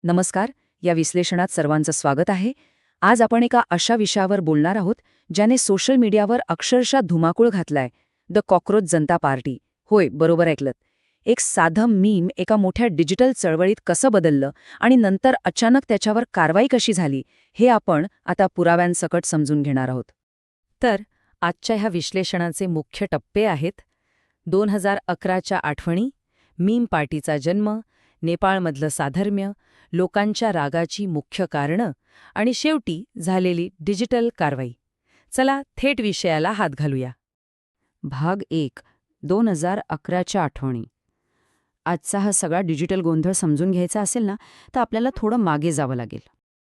नमस्कार. या विश्लेषणात सर्वांचं स्वागत आहे. आज आपण एका अशा विषयावर बोलणार आहोत ज्याने सोशल मीडियावर अक्षरशः धुमाकूळ घातलाय. The cockroach Janata party. होय, बरोबर ऐकलत. एक साधं मीम एका मोठ्या डिजिटल चळवळीत कसं बदललं आणि नंतर अचानक त्याच्यावर कारवाई कशी झाली, हे आपण आता पुराव्यांसकट समजून घेणार आहोत. तर आजच्या ह्या विश्लेषणाचे मुख्य टप्पे आहेत 2011च्या आठवणी, मीम पार्टीचा जन्म, नेपाळमधलं साधर्म्य, लोकांच्या रागाची मुख्य कारणं आणि शेवटी झालेली डिजिटल कारवाई. चला थेट विषयाला हात घालूया. भाग 1. 2011च्या आठवणी. आजचा हा सगळा डिजिटल गोंधळ समजून घ्यायचा असेल ना, तर आपल्याला थोडं मागे जावं लागेल.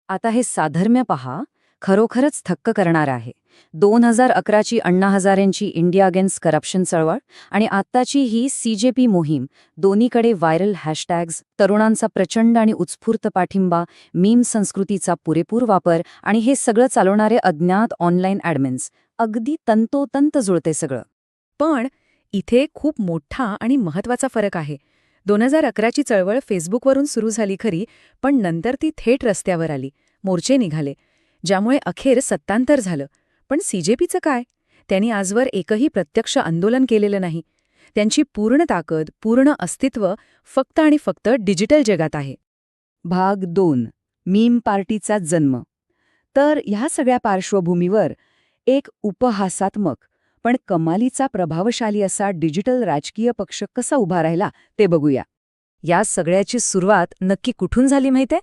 आता हे साधर्म्य पहा, खरोखरच थक्क करणारं आहे. 2011ची अण्णा हजारेंची इंडिया अगेन्स्ट करप्शन चळवळ आणि आत्ताची ही CJP मोहीम, दोन्हीकडे व्हायरल हॅशटॅग्स, तरुणांचा प्रचंड आणि उत्स्फूर्त पाठिंबा, मीम संस्कृतीचा पुरेपूर वापर आणि हे सगळं चालवणारे अज्ञात ऑनलाईन ॲडमिन्स. अगदी तंतोतंत जुळते सगळं. पण इथे खूप मोठा आणि महत्त्वाचा फरक आहे. 2011ची चळवळ फेसबुकवरून सुरू झाली खरी, पण नंतर ती थेट रस्त्यावर आली, मोर्चे निघाले, ज्यामुळे अखेर सत्तांतर झालं. पण CJPचं काय? त्यांनी आजवर एकही प्रत्यक्ष आंदोलन केलेलं नाही. त्यांची पूर्ण ताकद, पूर्ण अस्तित्व फक्त आणि फक्त डिजिटल जगात आहे. भाग 2. मीम पार्टीचा जन्म. तर ह्या सगळ्या पार्श्वभूमीवर एक उपहासात्मक पण कमालीचा प्रभावशाली असा डिजिटल राजकीय पक्ष कसा उभा राहिला ते बघूया. या सगळ्याची सुरुवात नक्की कुठून झाली माहितीये?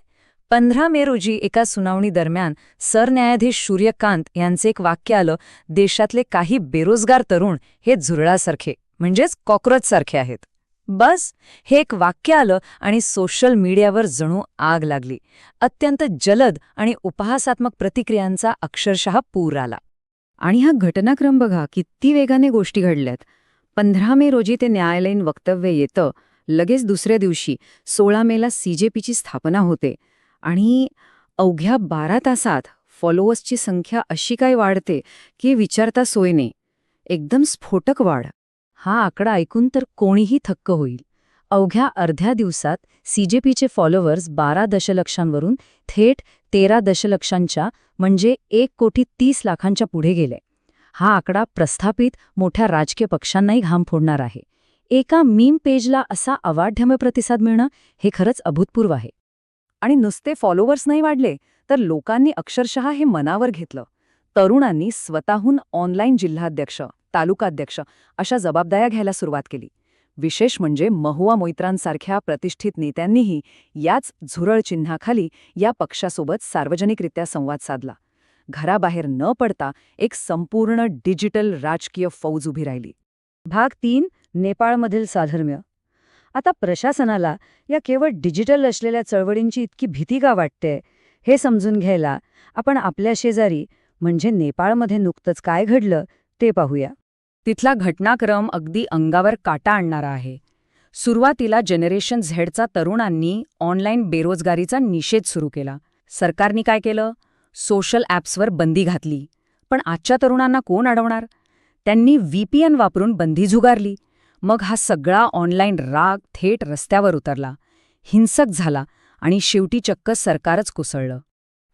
15 मे रोजी एका सुनावणी दरम्यान सरन्यायाधीश सूर्यकांत यांचे एक वाक्य आलं, देशातले काही बेरोजगार तरुण हे झुरळासारखे, म्हणजेच कॉकरोचसारखे आहेत. बस, हे एक वाक्य आलं आणि सोशल मीडियावर जणू आग लागली. अत्यंत जलद आणि उपहासात्मक प्रतिक्रियांचा अक्षरशः पूर आला. आणि हा घटनाक्रम बघा, किती वेगाने गोष्टी घडल्यात. 15 मे रोजी ते न्यायालयीन वक्तव्य येतं, लगेच दुसऱ्या दिवशी 16 मेला CJPची स्थापना होते आणि अवघ्या 12 तासात फॉलोअर्सची संख्या अशी काय वाढते की विचारता सोय नाही. एकदम स्फोटक वाढ. हा आकडा ऐकून तर कोणीही थक्क होईल. अवघ्या अर्ध्या दिवसात CJPचे फॉलोअर्स 12 दशलक्षांवरून थेट 13 दशलक्षांच्या म्हणजे 1,30,00,000च्या पुढे गेले. हा आकडा प्रस्थापित मोठ्या राजकीय पक्षांनाही घाम फोडणार आहे. एका मीम पेजला असा अवाढव्य प्रतिसाद मिळणं हे खरंच अभूतपूर्व आहे. आणि नुसते फॉलोअर्स नाही वाढले, तर लोकांनी अक्षरशः हे मनावर घेतलं. तरुणांनी स्वतःहून ऑनलाईन जिल्हाध्यक्ष, तालुकाध्यक्ष अशा जबाबदाऱ्या घ्यायला सुरुवात केली. विशेष म्हणजे महुआ मोइत्रांसारख्या प्रतिष्ठित नेत्यांनीही याच झुरळ चिन्हाखाली या पक्षासोबत सार्वजनिकरित्या संवाद साधला. घराबाहेर न पडता एक संपूर्ण डिजिटल राजकीय फौज उभी राहिली. भाग 3. नेपाळमधील साधर्म्य. आता प्रशासनाला या केवळ डिजिटल असलेल्या चळवळींची इतकी भीती का वाटते, हे समजून घ्यायला आपण आपल्या शेजारी म्हणजे नेपाळमध्ये नुकतंच काय घडलं ते पाहूया. तिथला घटनाक्रम अगदी अंगावर काटा आणणारा आहे. सुरुवातीला जनरेशन झेडचा तरुणांनी ऑनलाईन बेरोजगारीचा निषेध सुरू केला. सरकारने काय केलं? सोशल ॲप्सवर बंदी घातली. पण आजच्या तरुणांना कोण अडवणार? त्यांनी VPN वापरून बंदी झुगारली. मग हा सगळा ऑनलाईन राग थेट रस्त्यावर उतरला, हिंसक झाला आणि शेवटी चक्क सरकारच कोसळलं.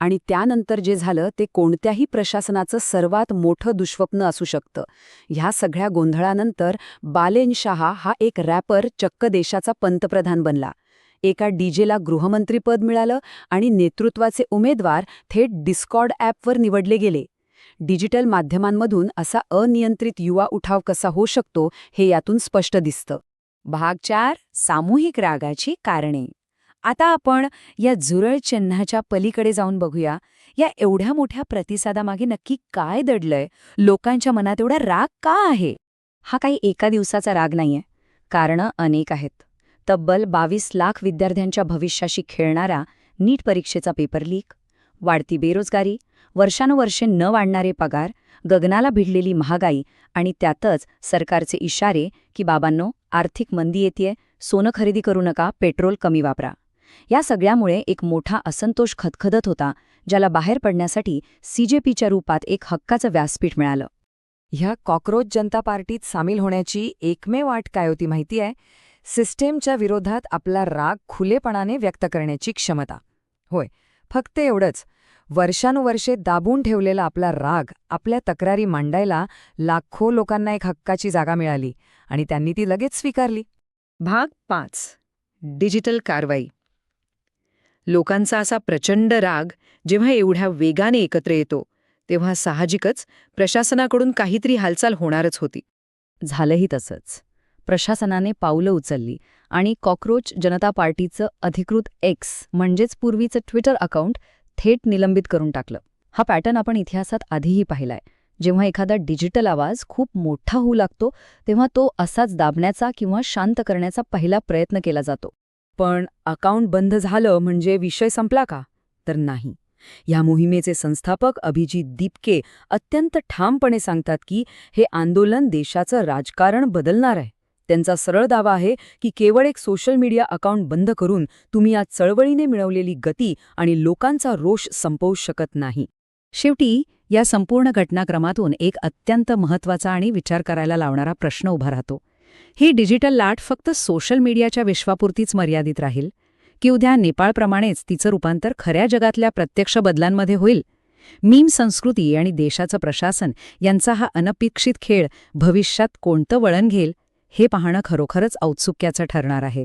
आणि त्यानंतर जे झालं ते कोणत्याही प्रशासनाचं सर्वात मोठं दुःस्वप्न असू शकतं. ह्या सगळ्या गोंधळानंतर बालेन शाह हा एक रॅपर चक्क देशाचा पंतप्रधान बनला. एका डीजेला गृहमंत्रीपद मिळालं आणि नेतृत्वाचे उमेदवार थेट डिस्कॉर्ड ॲपवर निवडले गेले. डिजिटल माध्यमांमधून असा अनियंत्रित युवा उठाव कसा होऊ शकतो हे यातून स्पष्ट दिसतं. भाग 4. सामूहिक रागाची कारणे. आता आपण या झुरळ चिन्हाच्या पलीकडे जाऊन बघूया. या एवढ्या मोठ्या प्रतिसादामागे नक्की काय दडलंय? लोकांच्या मनात एवढा राग का आहे? हा काही एका दिवसाचा राग नाहीये. कारणं अनेक आहेत. तब्बल 22 लाख विद्यार्थ्यांच्या भविष्याशी खेळणारा नीट परीक्षेचा पेपर लीक, वाढती बेरोजगारी, वर्षानुवर्षे न वाढणारे पगार, गगनाला भिडलेली महागाई आणि त्यातच सरकारचे इशारे की बाबांनो, आर्थिक मंदी येतेय, सोनं खरेदी करू नका, पेट्रोल कमी वापरा. या सगळ्यामुळे एक मोठा असंतोष खदखदत होता, ज्याला बाहेर पडण्यासाठी CJPच्या रूपात एक हक्काचं व्यासपीठ मिळालं. ह्या कॉकरोच जनता पार्टीत सामील होण्याची एकमेव वाट काय होती माहिती आहे? सिस्टेमच्या विरोधात आपला राग खुलेपणाने व्यक्त करण्याची क्षमता. होय, फक्त एवढंच. वर्षानुवर्षे दाबून ठेवलेला आपला राग, आपल्या तक्रारी मांडायला लाखो लोकांना एक हक्काची जागा मिळाली आणि त्यांनी ती लगेच स्वीकारली. भाग 5. डिजिटल कारवाई. लोकांचा असा प्रचंड राग जेव्हा एवढ्या वेगाने एकत्र येतो तेव्हा साहजिकच प्रशासनाकडून काहीतरी हालचाल होणारच होती. झालंही तसंच. प्रशासनाने पावलं उचलली आणि कॉकरोच जनता पार्टीचं अधिकृत एक्स म्हणजेच पूर्वीचं ट्विटर अकाउंट थेट निलंबित करून टाकलं. हा पॅटर्न आपण इतिहासात आधीही पाहिलाय. जेव्हा एखादा डिजिटल आवाज खूप मोठा होऊ लागतो तेव्हा तो असाच दाबण्याचा किंवा शांत करण्याचा पहिला प्रयत्न केला जातो. पण अकाउंट बंद झालं म्हणजे विषय संपला का? तर नाही. या मोहिमेचे संस्थापक अभिजित दीपके अत्यंत ठामपणे सांगतात की हे आंदोलन देशाचं राजकारण बदलणार आहे. त्यांचा सरळ दावा आहे की केवळ एक सोशल मीडिया अकाउंट बंद करून तुम्ही या चळवळीने मिळवलेली गती आणि लोकांचा रोष संपवू शकत नाही. शेवटी या संपूर्ण घटनाक्रमातून एक अत्यंत महत्त्वाचा आणि विचार करायला लावणारा प्रश्न उभा राहतो. ही डिजिटल लाट फक्त सोशल मीडियाच्या विश्वापुरतीच मर्यादित राहील की उद्या नेपाळप्रमाणेच तिचं रूपांतर खऱ्या जगातल्या प्रत्यक्ष बदलांमध्ये होईल? मीम संस्कृती आणि देशाचं प्रशासन यांचा हा अनपेक्षित खेळ भविष्यात कोणतं वळण घेईल हे पाहणं खरोखरच औत्सुक्याचं ठरणार आहे.